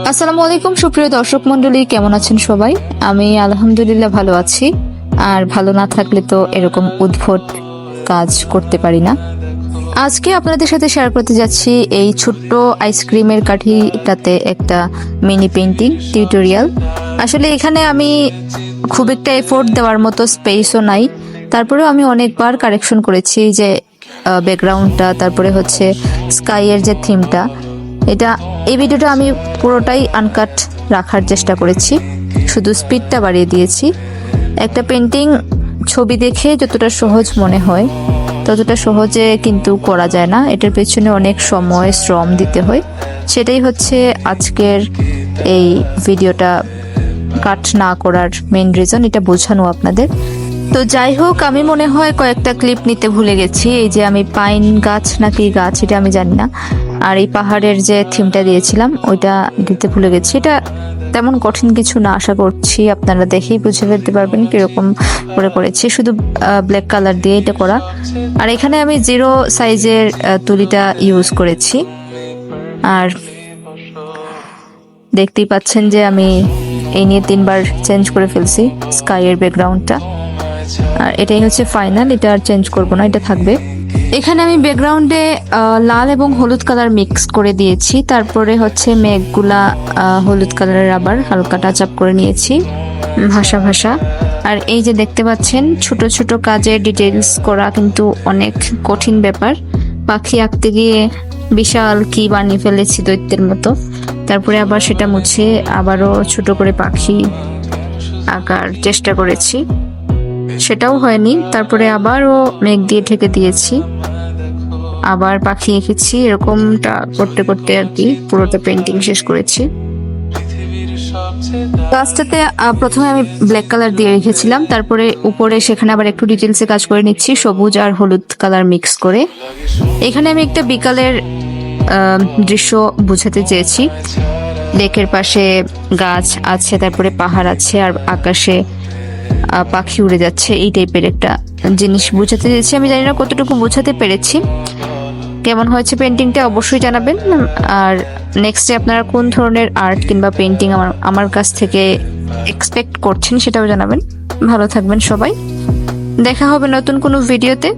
আসসালামু আলাইকুম সুপ্রিয় দর্শক মন্ডলী, কেমন আছেন সবাই? আমি আলহামদুলিল্লাহ ভালো আছি। আর ভালো না থাকলে তো এরকম উদ্ভট কাজ করতে পারি না। আজকে আপনাদের সাথে শেয়ার করতে যাচ্ছি এই ছোট্ট আইসক্রিমের কাঠিটাতে একটা মিনি পেইন্টিং টিউটোরিয়াল। আসলে এখানে আমি খুব একটা এফোর্ট দেওয়ার মতো স্পেসও নাই, তারপরেও আমি অনেকবার কারেকশন করেছি যে ব্যাকগ্রাউন্ডটা, তারপরে হচ্ছে স্কাইয়ের যে থিমটা, এটা এই ভিডিওটা আমি পুরোটাই আনকাট রাখার চেষ্টা করেছি, শুধু স্পিডটা বাড়িয়ে দিয়েছি। একটা পেন্টিং ছবি দেখে যতটা সহজ মনে হয় ততটা সহজে কিন্তু করা যায় না, এটার পেছনে অনেক সময় শ্রম দিতে হয়। সেটাই হচ্ছে আজকের এই ভিডিওটা কাট না করার মেইন রিজন, এটা বোঝানো আপনাদের। তো যাই হোক, আমি মনে হয় কয়েকটা ক্লিপ নিতে ভুলে গেছি। এই যে আমি পাইন গাছ নাকি গাছ এটা আমি জানি না, আর এই পাহাড়ের যে থিমটা দিয়েছিলাম ওইটা দিতে ভুলে গেছি। এটা তেমন কঠিন কিছু না, আশা করছি আপনারা দেখেই বুঝে ফেলতে পারবেন কিরকম করে করেছি। শুধু ব্ল্যাক কালার দিয়ে এটা করা। আর এখানে আমি 0 সাইজের তুলিটা ইউজ করেছি। আর দেখতেই পাচ্ছেন যে আমি এই নিয়ে 3বার চেঞ্জ করে ফেলছি স্কাইয়ের ব্যাকগ্রাউন্ডটা। আর এটাই হচ্ছে ফাইনাল, এটা আর চেঞ্জ করব না, এটা থাকবে। এখানে আমি ব্যাকগ্রাউন্ডে লাল এবং হলুদ কালার মিক্স করে দিয়েছি, তারপরে হচ্ছে মেঘগুলা হলুদ কালারের আবার হালকা টাচ আপ করে নিয়েছি ভাষা ভাষা। আর এই যে দেখতে পাচ্ছেন ছোট ছোট কাজের ডিটেলস করা কিন্তু অনেক কঠিন ব্যাপার। পাখি আঁকতে গিয়ে বিশাল কি বানিয়ে ফেলেছি দৈত্যের মতো, তারপরে আবার সেটা মুছে আবারও ছোট করে পাখি আঁকার চেষ্টা করেছি, সেটাও হয়নি। তারপরে আবারও মেঘ দিয়ে ঢেকে দিয়েছি, আবার পাখি এঁকেছি। এরকমটা করতে করতে আর কি পুরোটা পেন্টিং শেষ করেছি। গাছটাতে প্রথমে আমি ব্ল্যাক কালার দিয়ে রেখেছিলাম, তারপরে উপরে সেখানে আবার একটু ডিটেলসে কাজ করে নিচ্ছি সবুজ আর হলুদ কালার মিক্স করে। এখানে আমি একটা বিকালের দৃশ্য বোঝাতে চেয়েছি। লেকের পাশে গাছ আছে, তারপরে পাহাড় আছে, আর আকাশে পাখি উড়ে যাচ্ছে, এই টাইপের একটা জিনিস বোঝাতে চেয়েছি। আমি জানি না কতটুকু বোঝাতে পেরেছি। কেমন হয়েছে পেন্টিংটা অবশ্যই জানাবেন। আর নেক্সটে আপনারা কোন ধরনের আর্ট কিংবা পেন্টিং আমার কাছ থেকে এক্সপেক্ট করছেন সেটাও জানাবেন। ভালো থাকবেন সবাই, দেখা হবে নতুন কোনো ভিডিওতে।